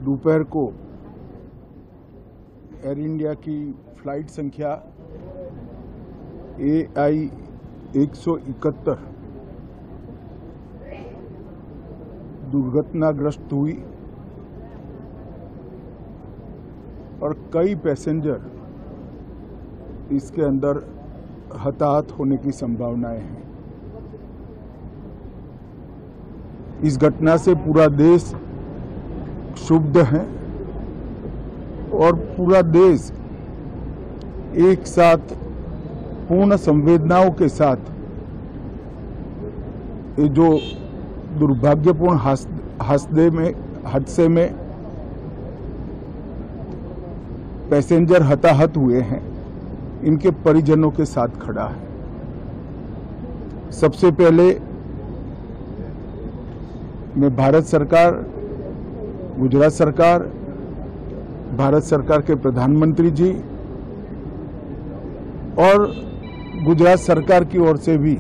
दोपहर को air India की फ्लाइट संख्या AI 171 दुर्घटनाग्रस्त हुई और कई पैसेंजर इसके अंदर हताहत होने की संभावनाएं हैं। इस घटना से पूरा देश क्षुब्ध है और पूरा देश एक साथ पूर्ण संवेदनाओं के साथ ये जो दुर्भाग्यपूर्ण हादसे में पैसेंजर हताहत हुए हैं, इनके परिजनों के साथ खड़ा है। सबसे पहले मैं भारत सरकार, गुजरात सरकार, भारत सरकार के प्रधानमंत्री जी और गुजरात सरकार की ओर से भी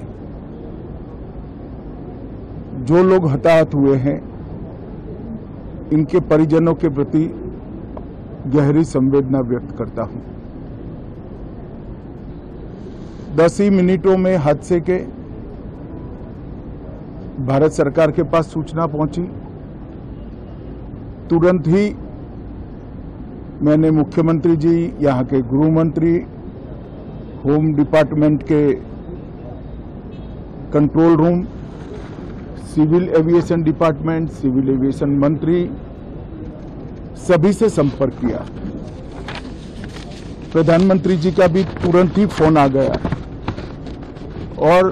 जो लोग हताहत हुए हैं, इनके परिजनों के प्रति गहरी संवेदना व्यक्त करता हूं। 10 ही मिनटों में हादसे के भारत सरकार के पास सूचना पहुंची। तुरंत ही मैंने मुख्यमंत्री जी, यहां के गृह मंत्री, होम डिपार्टमेंट के control room, civil aviation department, civil aviation मंत्री, सभी से संपर्क किया। प्रधानमंत्री जी का भी तुरंत ही फोन आ गया और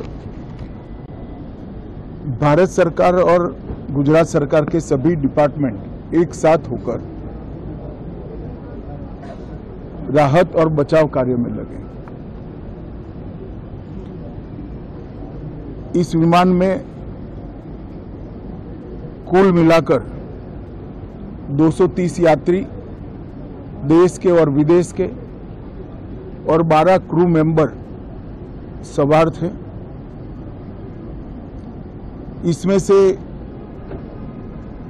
भारत सरकार और गुजरात सरकार के सभी डिपार्टमेंट एक साथ होकर राहत और बचाव कार्य में लगे। इस विमान में कुल मिलाकर 230 यात्री देश के और विदेश के और 12 क्रू मेंबर सवार थे। इसमें से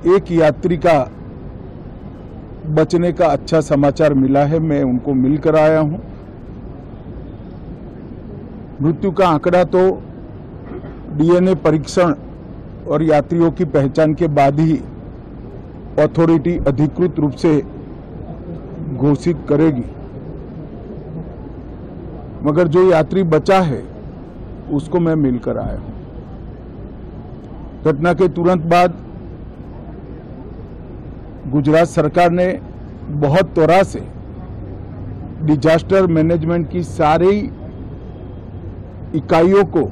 एक यात्री का बचने का अच्छा समाचार मिला है, मैं उनको मिलकर आया हूं। मृत्यु का आंकड़ा तो DNA परीक्षण और यात्रियों की पहचान के बाद ही अथॉरिटी अधिकृत रूप से घोषित करेगी, मगर जो यात्री बचा है उसको मैं मिलकर आया हूं। घटना के तुरंत बाद गुजरात सरकार ने बहुत त्वरा से डिजास्टर मैनेजमेंट की सारी इकाइयों को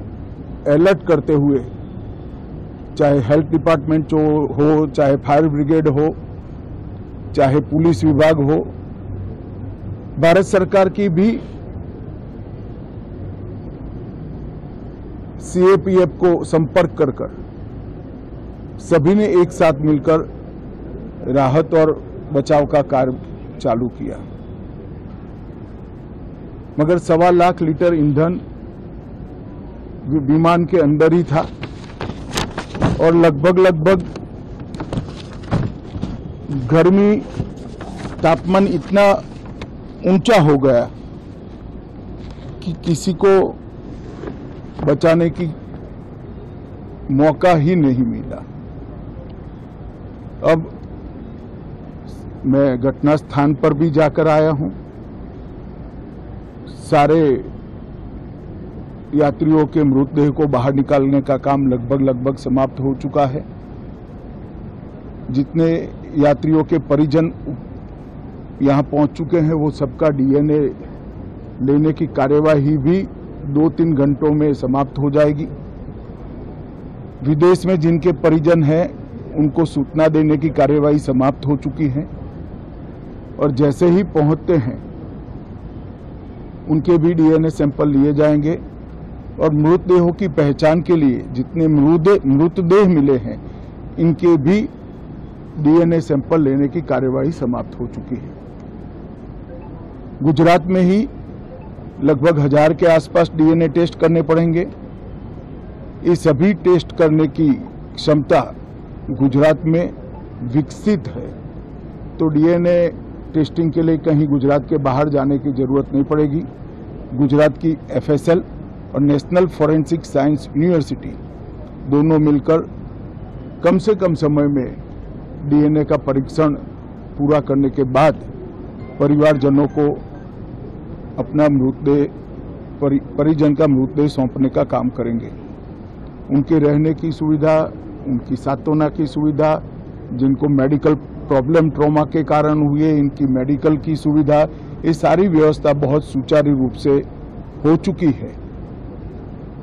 अलर्ट करते हुए, चाहे हेल्थ डिपार्टमेंट हो, चाहे फायर ब्रिगेड हो, चाहे पुलिस विभाग हो, भारत सरकार की भी CAPF को संपर्क कर सभी ने एक साथ मिलकर राहत और बचाव का कार्य चालू किया। मगर 1.25 लाख लीटर ईंधन विमान के अंदर ही था और लगभग गर्मी, तापमान इतना ऊंचा हो गया कि किसी को बचाने की मौका ही नहीं मिला। अब मैं घटना स्थान पर भी जाकर आया हूं। सारे यात्रियों के मृतदेह को बाहर निकालने का काम लगभग समाप्त हो चुका है। जितने यात्रियों के परिजन यहां पहुंच चुके हैं, वो सबका DNA लेने की कार्यवाही भी 2-3 घंटों में समाप्त हो जाएगी। विदेश में जिनके परिजन हैं, उनको सूचना देने की कार्यवाही समाप्त हो चुकी है और जैसे ही पहुंचते हैं उनके भी DNA सैंपल लिए जाएंगे और मृतदेहों की पहचान के लिए जितने मृतदेह मिले हैं, इनके भी DNA सैंपल लेने की कार्यवाही समाप्त हो चुकी है। गुजरात में ही लगभग 1000 के आसपास DNA टेस्ट करने पड़ेंगे। ये सभी टेस्ट करने की क्षमता गुजरात में विकसित है तो डीएनए टेस्टिंग के लिए कहीं गुजरात के बाहर जाने की ज़रूरत नहीं पड़ेगी। गुजरात की FSL और नेशनल फॉरेंसिक साइंस यूनिवर्सिटी दोनों मिलकर कम से कम समय में डीएनए का परीक्षण पूरा करने के बाद परिवारजनों को अपना मृतदेह परिजन का मृतदेह सौंपने का काम करेंगे। उनके रहने की सुविधा, उनकी सांत्वना की सुविधा, जिनको मेडिकल प्रॉब्लम ट्रॉमा के कारण हुए इनकी मेडिकल की सुविधा, ये सारी व्यवस्था बहुत सुचारू रूप से हो चुकी है।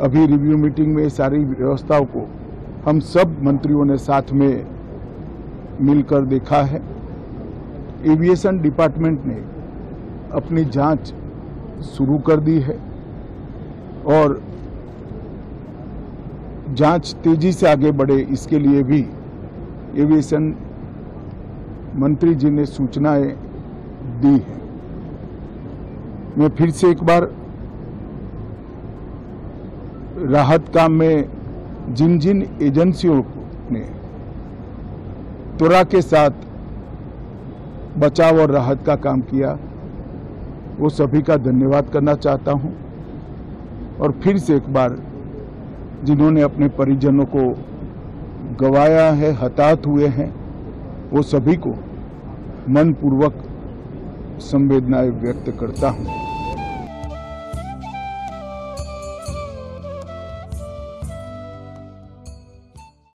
अभी रिव्यू मीटिंग में सारी व्यवस्थाओं को हम सब मंत्रियों ने साथ में मिलकर देखा है। एविएशन डिपार्टमेंट ने अपनी जांच शुरू कर दी है और जांच तेजी से आगे बढ़े इसके लिए भी एविएशन मंत्री जी ने सूचनाएं दी हैं। मैं फिर से एक बार राहत काम में जिन जिन एजेंसियों ने त्वरा के साथ बचाव और राहत का काम किया वो सभी का धन्यवाद करना चाहता हूं और फिर से एक बार जिन्होंने अपने परिजनों को गंवाया है, हताहत हुए हैं, वो सभी को मनपूर्वक संवेदनाएं व्यक्त करता हूं।